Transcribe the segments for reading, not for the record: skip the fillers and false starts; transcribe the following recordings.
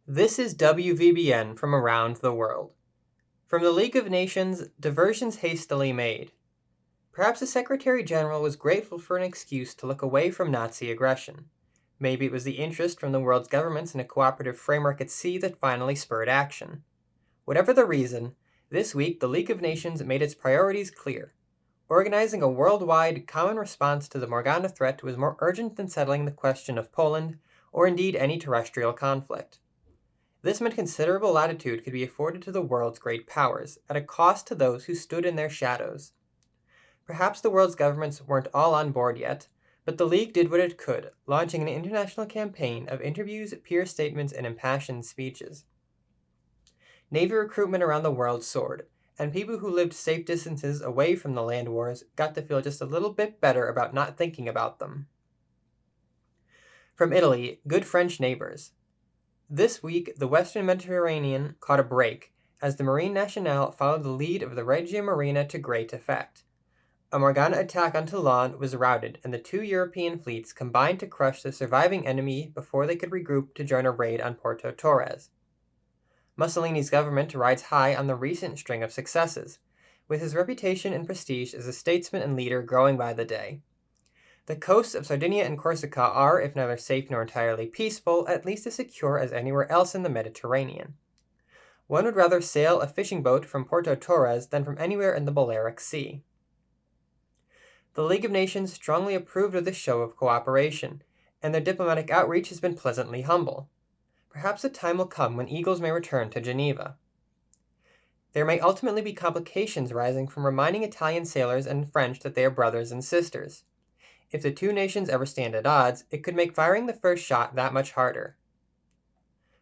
This is WVBN from around the world. From the League of Nations, diversions hastily made. Perhaps the Secretary General was grateful for an excuse to look away from Nazi aggression. Maybe it was the interest from the world's governments in a cooperative framework at sea that finally spurred action. Whatever the reason, this week the League of Nations made its priorities clear. Organizing a worldwide common response to the Morgana threat was more urgent than settling the question of Poland, or indeed any terrestrial conflict. This meant considerable latitude could be afforded to the world's great powers, at a cost to those who stood in their shadows. Perhaps the world's governments weren't all on board yet, but the League did what it could, launching an international campaign of interviews, peer statements, and impassioned speeches. Navy recruitment around the world soared, and people who lived safe distances away from the land wars got to feel just a little bit better about not thinking about them. From Italy, good French neighbors. This week, the Western Mediterranean caught a break, as the Marine Nationale followed the lead of the Regia Marina to great effect. A Morgana attack on Toulon was routed, and the two European fleets combined to crush the surviving enemy before they could regroup to join a raid on Porto Torres. Mussolini's government rides high on the recent string of successes, with his reputation and prestige as a statesman and leader growing by the day. The coasts of Sardinia and Corsica are, if neither safe nor entirely peaceful, at least as secure as anywhere else in the Mediterranean. One would rather sail a fishing boat from Porto Torres than from anywhere in the Balearic Sea. The League of Nations strongly approved of this show of cooperation, and their diplomatic outreach has been pleasantly humble. Perhaps a time will come when eagles may return to Geneva. There may ultimately be complications arising from reminding Italian sailors and French that they are brothers and sisters. If the two nations ever stand at odds, it could make firing the first shot that much harder.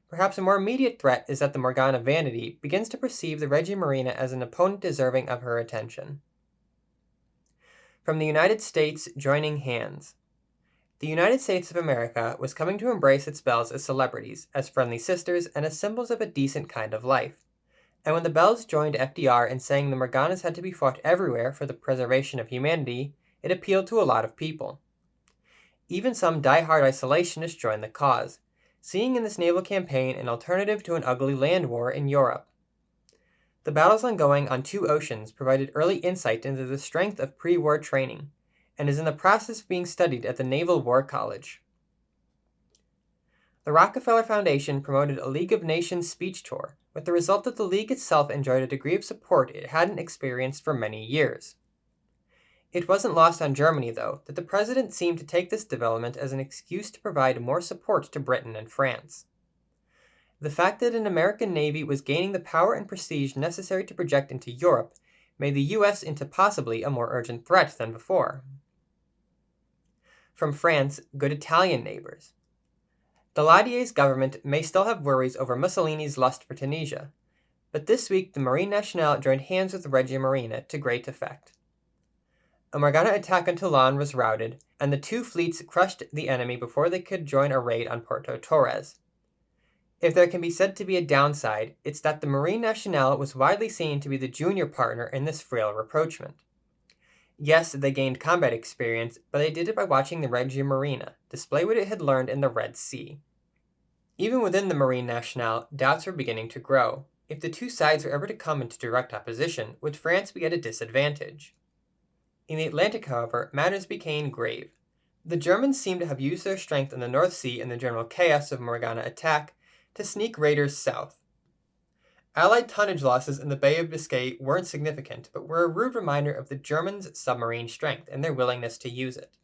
Perhaps a more immediate threat is that the Morgana Vanity begins to perceive the Regia Marina as an opponent deserving of her attention. From the United States, joining hands. The United States of America was coming to embrace its Bells as celebrities, as friendly sisters, and as symbols of a decent kind of life. And when the Bells joined FDR in saying the Morganas had to be fought everywhere for the preservation of humanity, it appealed to a lot of people. Even some die-hard isolationists joined the cause, seeing in this naval campaign an alternative to an ugly land war in Europe. The battles ongoing on two oceans provided early insight into the strength of pre-war training, and is in the process of being studied at the Naval War College. The Rockefeller Foundation promoted a League of Nations speech tour, with the result that the League itself enjoyed a degree of support it hadn't experienced for many years. It wasn't lost on Germany, though, that the president seemed to take this development as an excuse to provide more support to Britain and France. The fact that an American Navy was gaining the power and prestige necessary to project into Europe made the US into possibly a more urgent threat than before. From France, good Italian neighbors. Daladier's government may still have worries over Mussolini's lust for Tunisia, but this week the Marine Nationale joined hands with the Regia Marina to great effect. A Morgana attack on Toulon was routed, and the two fleets crushed the enemy before they could join a raid on Porto Torres. If there can be said to be a downside, it's that the Marine Nationale was widely seen to be the junior partner in this frail rapprochement. Yes, they gained combat experience, but they did it by watching the Regia Marina display what it had learned in the Red Sea. Even within the Marine Nationale, doubts were beginning to grow. If the two sides were ever to come into direct opposition, would France be at a disadvantage? In the Atlantic, however, matters became grave. The Germans seemed to have used their strength in the North Sea in the general chaos of Morgana attack to sneak raiders south. Allied tonnage losses in the Bay of Biscay weren't significant, but were a rude reminder of the Germans' submarine strength and their willingness to use it.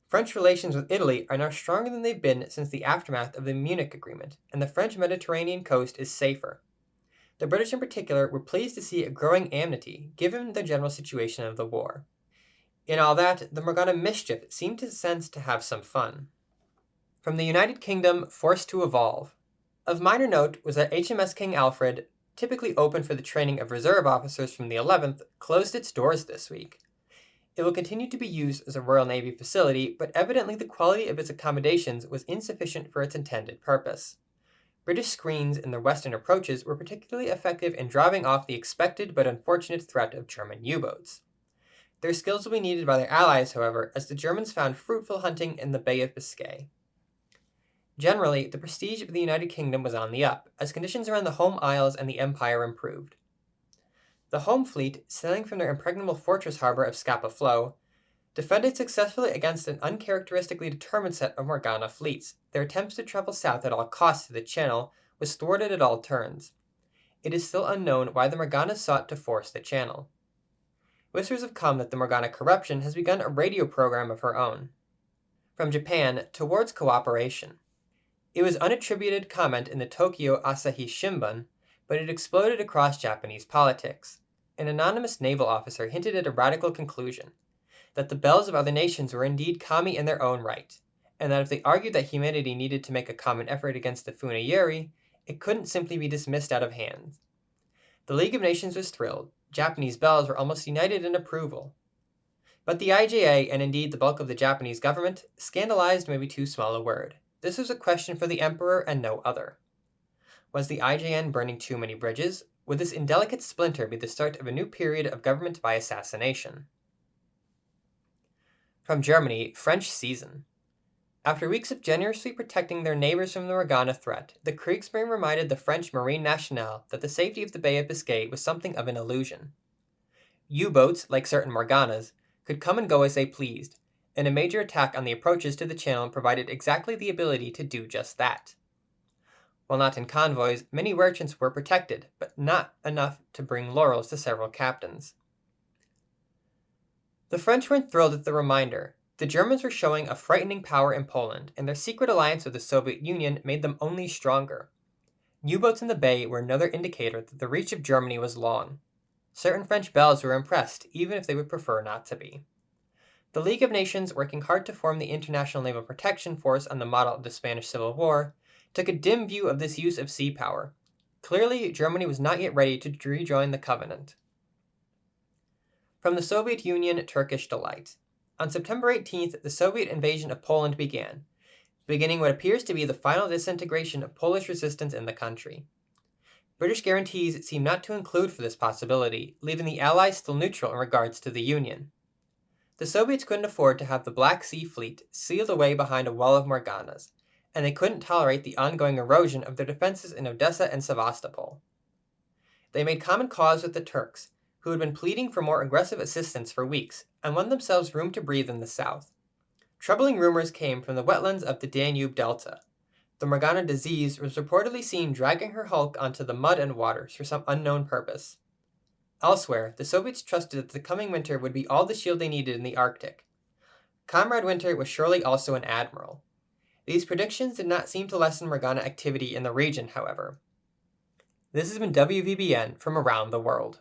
French relations with Italy are now stronger than they've been since the aftermath of the Munich Agreement, and the French Mediterranean coast is safer. The British in particular were pleased to see a growing amity, given the general situation of the war. In all that, the Morgana mischief seemed to sense to have some fun. From the United Kingdom, forced to evolve. Of minor note was that HMS King Alfred, typically open for the training of reserve officers from the 11th, closed its doors this week. It will continue to be used as a Royal Navy facility, but evidently the quality of its accommodations was insufficient for its intended purpose. British screens in their western approaches were particularly effective in driving off the expected but unfortunate threat of German U-boats. Their skills will be needed by their allies, however, as the Germans found fruitful hunting in the Bay of Biscay. Generally, the prestige of the United Kingdom was on the up, as conditions around the home isles and the Empire improved. The home fleet, sailing from their impregnable fortress harbour of Scapa Flow, defended successfully against an uncharacteristically determined set of Morgana fleets. Their attempts to travel south at all costs to the Channel was thwarted at all turns. It is still unknown why the Morgana sought to force the Channel. Whispers have come that the Morgana Corruption has begun a radio program of her own. From Japan, towards cooperation. It was unattributed comment in the Tokyo Asahi Shimbun, but it exploded across Japanese politics. An anonymous naval officer hinted at a radical conclusion, that the bells of other nations were indeed kami in their own right, and that if they argued that humanity needed to make a common effort against the Funayuri, it couldn't simply be dismissed out of hand. The League of Nations was thrilled. Japanese bells were almost united in approval. But the IJA, and indeed the bulk of the Japanese government, scandalized may be too small a word. This was a question for the emperor and no other. Was the IJN burning too many bridges? Would this indelicate splinter be the start of a new period of government by assassination? From Germany, French season. After weeks of generously protecting their neighbors from the Morgana threat, the Kriegsmarine reminded the French Marine Nationale that the safety of the Bay of Biscay was something of an illusion. U-boats, like certain Morganas, could come and go as they pleased, and a major attack on the approaches to the Channel provided exactly the ability to do just that. While not in convoys, many merchants were protected, but not enough to bring laurels to several captains. The French weren't thrilled at the reminder. The Germans were showing a frightening power in Poland, and their secret alliance with the Soviet Union made them only stronger. U-boats in the bay were another indicator that the reach of Germany was long. Certain French belles were impressed, even if they would prefer not to be. The League of Nations, working hard to form the International Naval Protection Force on the model of the Spanish Civil War, took a dim view of this use of sea power. Clearly, Germany was not yet ready to rejoin the Covenant. From the Soviet Union, Turkish delight. On September 18th, the Soviet invasion of Poland began, beginning what appears to be the final disintegration of Polish resistance in the country. British guarantees seem not to include for this possibility, leaving the Allies still neutral in regards to the Union. The Soviets couldn't afford to have the Black Sea Fleet sealed away behind a wall of Morganas, and they couldn't tolerate the ongoing erosion of their defenses in Odessa and Sevastopol. They made common cause with the Turks, who had been pleading for more aggressive assistance for weeks, and won themselves room to breathe in the south. Troubling rumors came from the wetlands of the Danube Delta. The Morgana disease was reportedly seen dragging her hulk onto the mud and waters for some unknown purpose. Elsewhere, the Soviets trusted that the coming winter would be all the shield they needed in the Arctic. Comrade Winter was surely also an admiral. These predictions did not seem to lessen Morgana activity in the region, however. This has been WVBN from around the world.